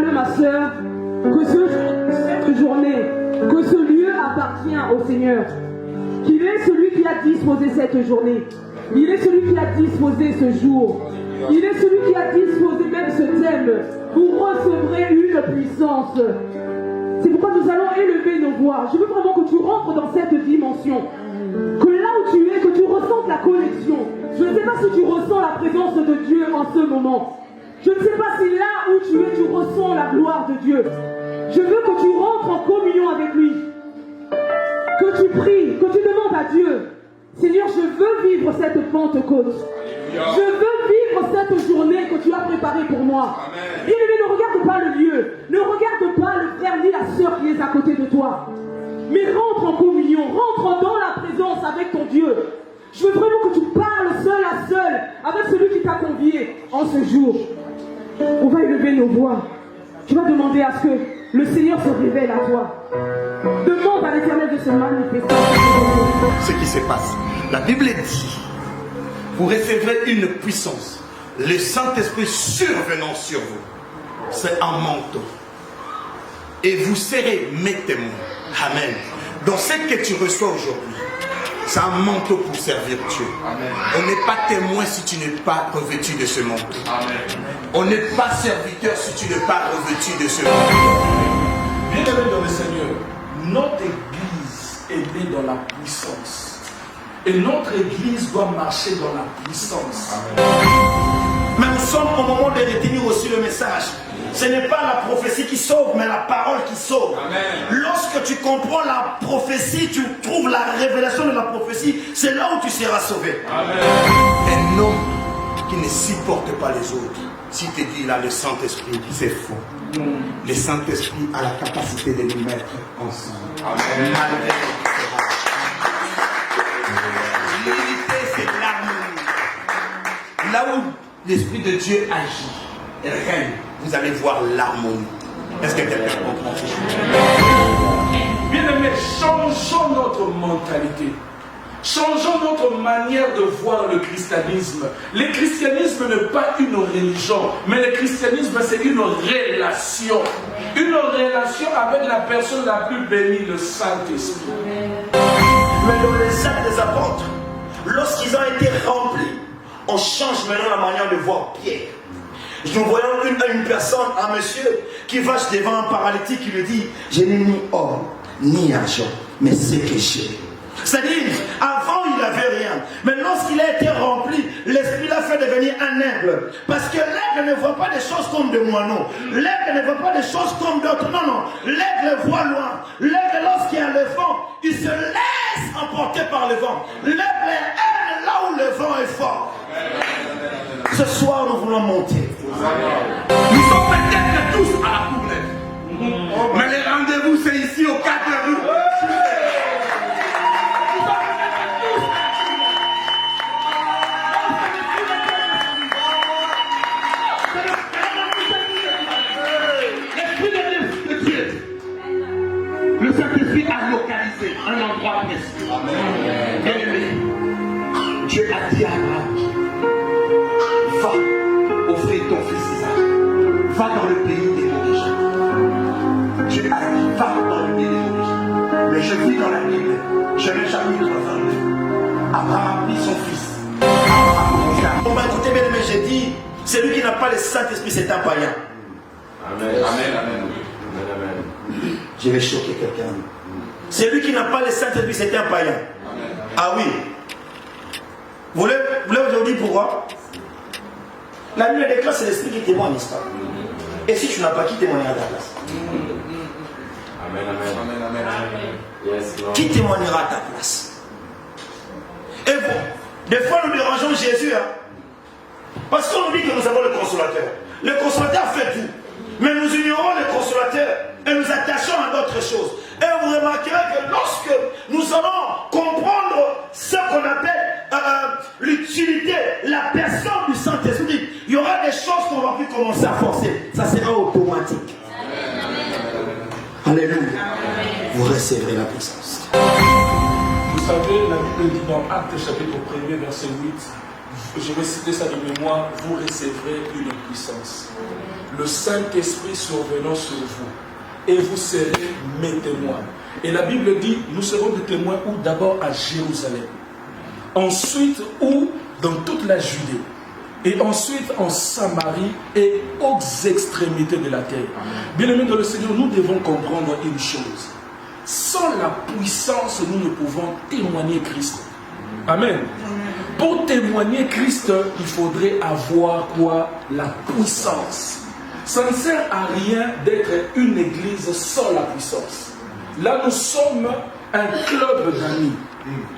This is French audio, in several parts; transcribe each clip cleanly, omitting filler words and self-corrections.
crois-le ma sœur, que cette journée, que ce lieu appartient au Seigneur. Qu'il est celui qui a disposé cette journée. Il est celui qui a disposé ce jour. Il est celui qui a disposé même ce thème. Vous recevrez une puissance. C'est pourquoi nous allons élever nos voix. Je veux vraiment que tu rentres dans cette dimension. Que là où tu es, que tu ressentes la connexion. Je ne sais pas si tu ressens la présence de Dieu en ce moment. Je ne sais pas si là où tu es, tu ressens la gloire de Dieu. Je veux que tu rentres en communion avec lui. Que tu pries, que tu demandes à Dieu. Seigneur, je veux vivre cette Pentecôte. Je veux vivre cette journée que tu as préparée pour moi. Bien-aimé, ne regarde pas le lieu. Ne regarde pas le frère ni la sœur qui est à côté de toi. Mais rentre en communion. Rentre dans la présence avec ton Dieu. Je veux vraiment que tu parles seul à seul avec celui qui t'a convié en ce jour. On va élever nos voix. Tu vas demander à ce que le Seigneur se révèle à toi. Demande à l'Éternel de se manifester. Ce qui se passe. La Bible dit, vous recevrez une puissance. Le Saint-Esprit survenant sur vous. C'est un manteau. Et vous serez mes témoins. Amen. Dans ce que tu reçois aujourd'hui, c'est un manteau pour servir Dieu. Amen. On n'est pas témoin si tu n'es pas revêtu de ce manteau. Amen. On n'est pas serviteur si tu n'es pas revêtu de ce manteau. Bien-aimés dans le Seigneur, notre Église est née dans la puissance. Et notre Église doit marcher dans la puissance. Amen. Mais nous sommes au moment de retenir aussi le message. Ce n'est pas la prophétie qui sauve, mais la parole qui sauve. Amen. Lorsque tu comprends la prophétie, tu trouves la révélation de la prophétie, c'est là où tu seras sauvé. Amen. Un homme qui ne supporte pas les autres, si tu dis là le Saint-Esprit, c'est faux. Le Saint-Esprit a la capacité de nous mettre ensemble. Amen. L'unité, c'est l'harmonie. Là où l'Esprit de Dieu agit et règne, vous allez voir l'harmonie. Est-ce que quelqu'un comprend ces choses? Bien-aimés, changeons notre mentalité. Changeons notre manière de voir le christianisme. Le christianisme n'est pas une religion, mais le christianisme c'est une relation. Une relation avec la personne la plus bénie, le Saint-Esprit. Mais dans les actes des apôtres, lorsqu'ils ont été remplis, on change maintenant la manière de voir Pierre. Nous voyons une personne, un monsieur, qui va devant un paralytique, qui lui dit, je n'ai ni or, ni argent, mais ce que j'ai. C'est-à-dire, avant il n'avait rien, mais lorsqu'il a été rempli, l'Esprit l'a fait devenir un aigle. Parce que l'aigle ne voit pas des choses comme des moineaux. L'aigle ne voit pas des choses comme d'autres. Non, non. L'aigle voit loin. L'aigle, lorsqu'il y a le vent, il se laisse emporter par le vent. L'aigle aime là où le vent est fort. Ce soir, nous voulons monter. Nous sommes peut-être tous à la Courneuve. Mais le rendez-vous, c'est ici au 4 rues. Le Saint-Esprit a localisé un endroit précis. Bien-aimé, Dieu a dit à Abraham, va offrir ton fils Isaac. Va dans le pays des origines. Dieu a dit, va dans le pays des origines. Mais je vis dans la Bible, Genèse chapitre 22. Abraham a pris son fils. On m'a écouté, bien aimé, j'ai dit, celui qui n'a pas le Saint-Esprit, c'est un païen. Amen. Amen. Amen. Amen. Je vais choquer quelqu'un. Celui qui n'a pas le Saint-Esprit, c'est un païen. Amen. Ah oui. Vous voulez aujourd'hui pourquoi? La Bible déclare, c'est l'Esprit qui témoigne, n'est-ce pas? Et si tu n'as pas, qui témoignera à ta place? Amen. Amen. Amen. Amen. Yes, Lord. Qui témoignera à ta place? Et bon, des fois nous dérangeons Jésus, hein? Parce qu'on nous dit que nous avons le consolateur. Le consolateur fait tout. Mais nous ignorons le consolateur et nous attachons à d'autres choses. Et vous remarquerez que lorsque nous allons comprendre ce qu'on appelle l'utilité, la personne du Saint-Esprit, il y aura des choses qu'on va plus commencer à forcer. Ça sera automatique. Alléluia. Vous recevrez la puissance. Vous savez, la Bible dit dans Actes chapitre 1er, verset 8, je vais citer ça de mémoire, vous recevrez une puissance. Le Saint-Esprit survenant sur vous, et vous serez mes témoins. Et la Bible dit, nous serons des témoins où? D'abord à Jérusalem, ensuite où? Dans toute la Judée, et ensuite en Samarie et aux extrémités de la terre. Bien-aimés dans le Seigneur, nous devons comprendre une chose. Sans la puissance, nous ne pouvons témoigner Christ. Amen. Pour témoigner Christ, il faudrait avoir quoi? La puissance. Ça ne sert à rien d'être une église sans la puissance. Là, nous sommes un club d'amis.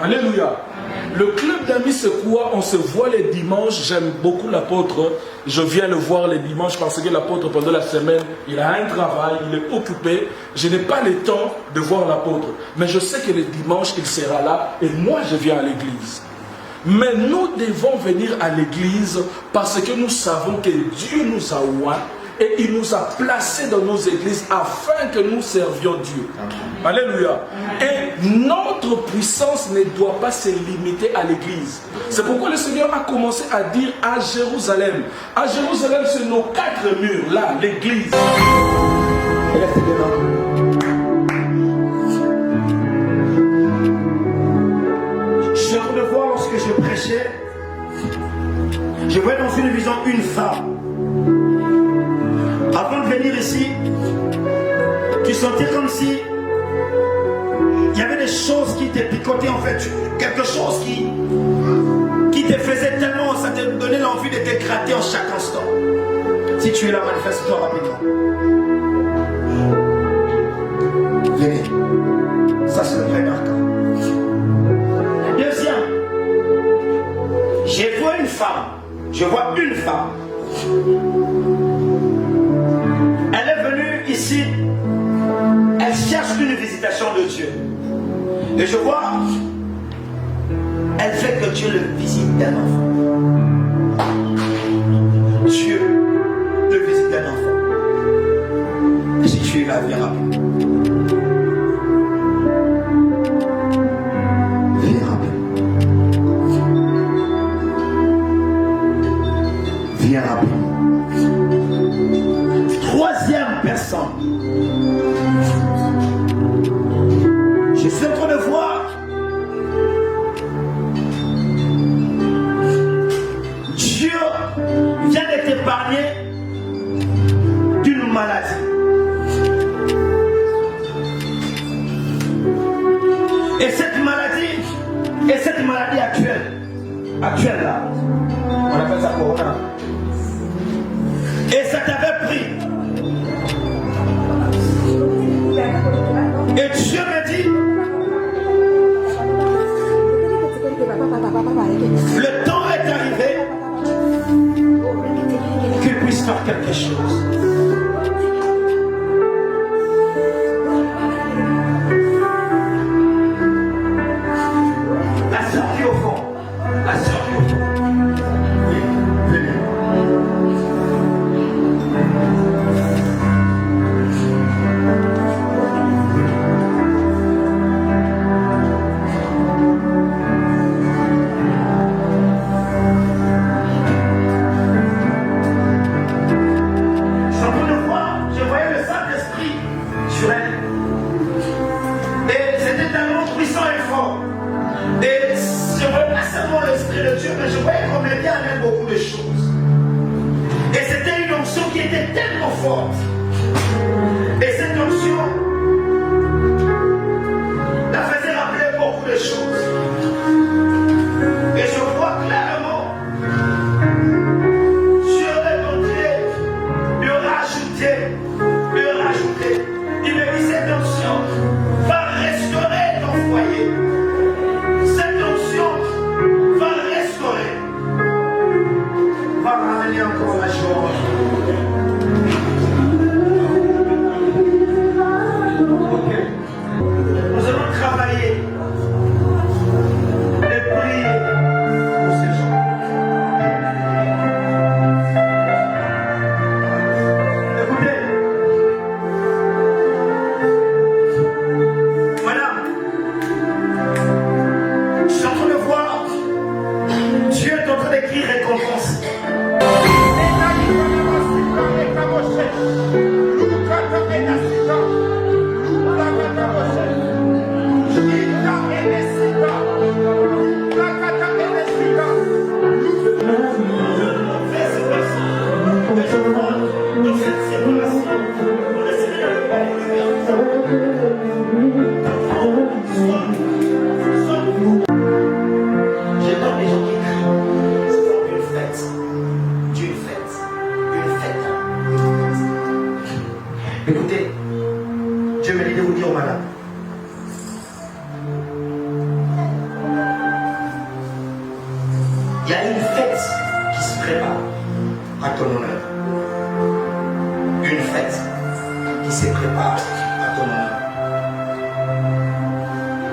Alléluia. Le club d'amis, c'est quoi? On se voit les dimanches. J'aime beaucoup l'apôtre. Je viens le voir les dimanches parce que l'apôtre, pendant la semaine, il a un travail, il est occupé. Je n'ai pas le temps de voir l'apôtre. Mais je sais que le dimanche, il sera là et moi, je viens à l'église. Mais nous devons venir à l'église parce que nous savons que Dieu nous a oint et il nous a placés dans nos églises afin que nous servions Dieu. Alléluia. Et notre puissance ne doit pas se limiter à l'église. C'est pourquoi le Seigneur a commencé à dire à Jérusalem. À Jérusalem, c'est nos 4 murs, là, l'église. Je me vois lorsque je prêchais, je voyais dans une vision une femme. Avant de venir ici, tu sentais comme si il y avait des choses qui te picotaient en fait, quelque chose qui te faisait tellement, ça te donnait l'envie de t'écrater en chaque instant. Si tu es là, manifeste-toi rapidement. Venez, ça c'est le vrai marquant. Deuxième, je vois une femme. Elle est venue ici, elle cherche une visitation de Dieu. Et je vois, elle fait que Dieu le visite d'un enfant. Dieu le visite d'un enfant. Et si tu es là, viens rapidement. Viens rapidement. Viens rapidement. Troisième personne. Je suis en train de voir Dieu vient de t'épargner d'une maladie. Et cette maladie actuelle là, on appelle ça corona. Et ça t'avait pris. Et Dieu me dit, le temps est arrivé qu'il puisse faire quelque chose. La sœur qui est au fond. Venez. foncez. Dans cette séparation, pour le Seigneur de la j'entends les gens qui crient. C'est une fête. D'une fête. Une fête. Écoutez, Dieu me dit de vous dire, madame. Il y a une fête qui se prépare à ton honneur. Une fête qui se prépare à ton honneur.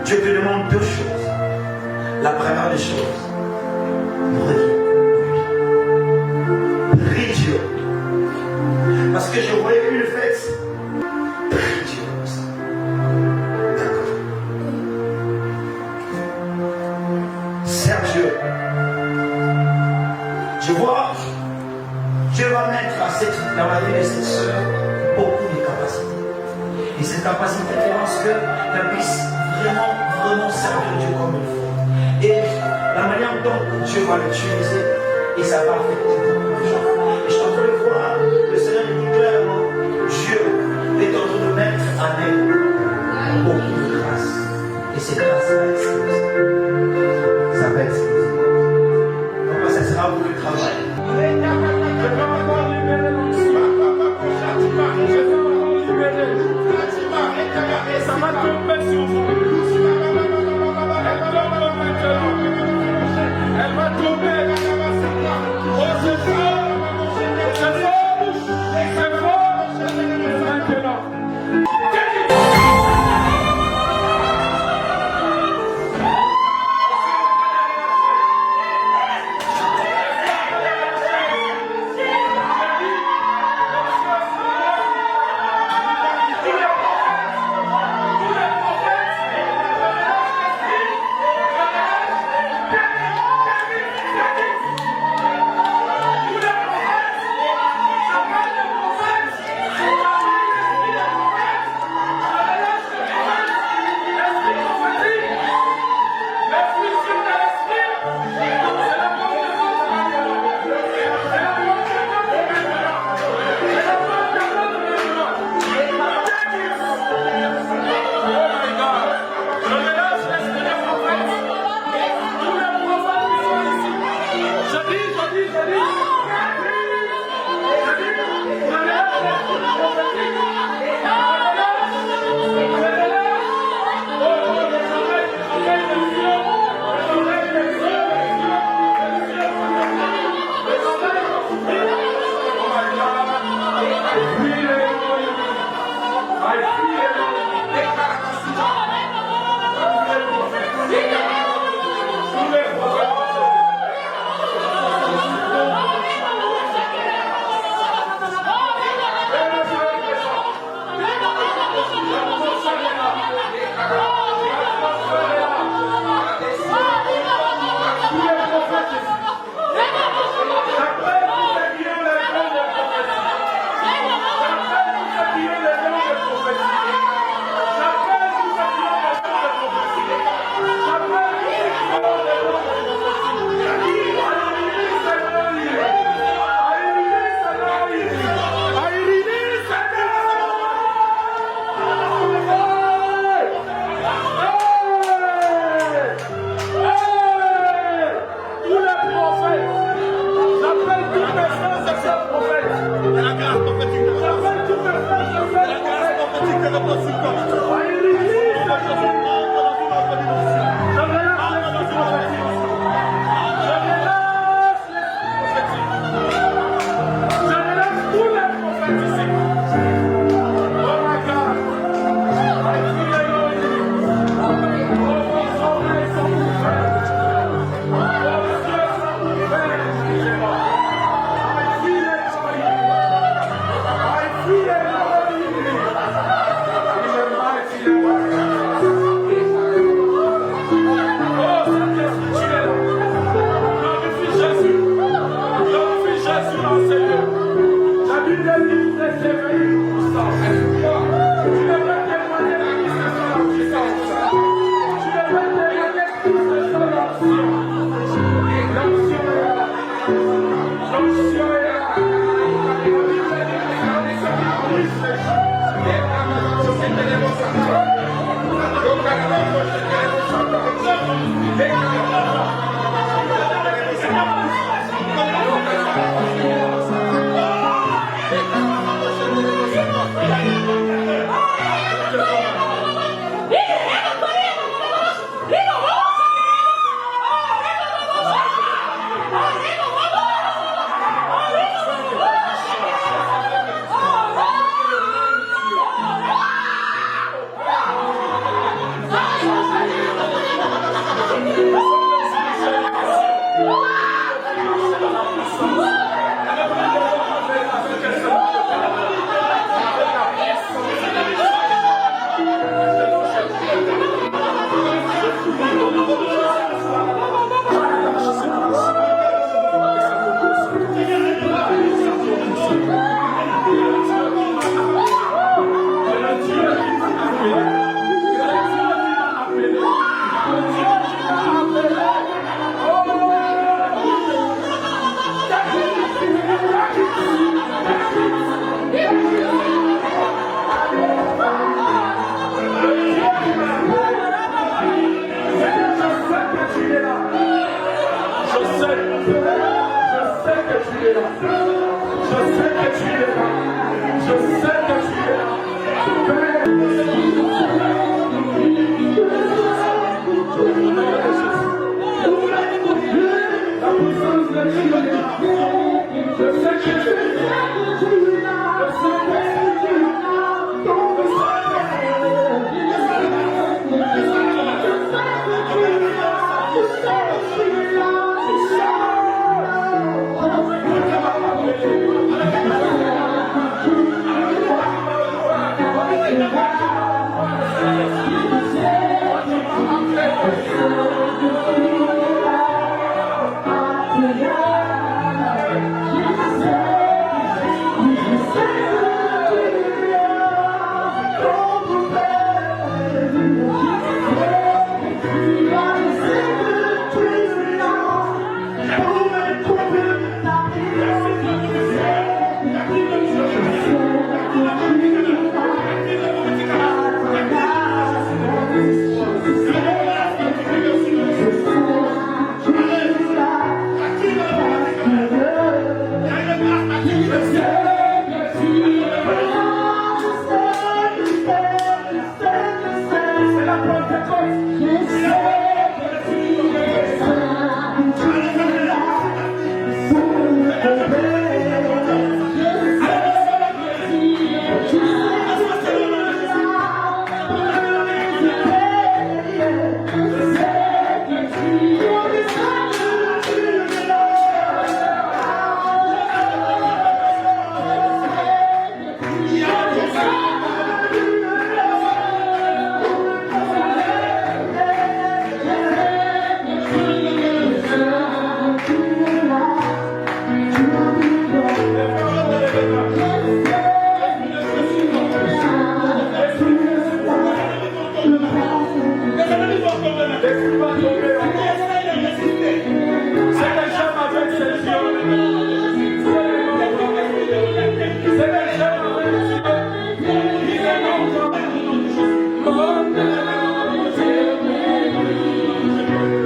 Dieu te demande deux choses. La première des choses, reviens. Prie Dieu. Parce que je voyais une fête. Prie Dieu. D'accord. Sers Dieu. Je vois, Dieu va mettre dans la vie de cette soeur beaucoup de capacités. Et cette capacité fait qu'elle puisse vraiment servir Dieu comme il faut. Et la manière dont Dieu va l'utiliser, et ça va affecter beaucoup de gens. Et je suis en train de voir, le Seigneur dit clairement, Dieu est en train de mettre en elle beaucoup de grâce. Et cette grâce va exploser. Ça va exploser. Comment ça sera pour le travail? Ça va tomber sur vous. Elle va tomber. Oh, c'est fort. C'est fort. C'est fort. Maintenant.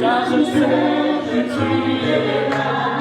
Car je sais que tu es là.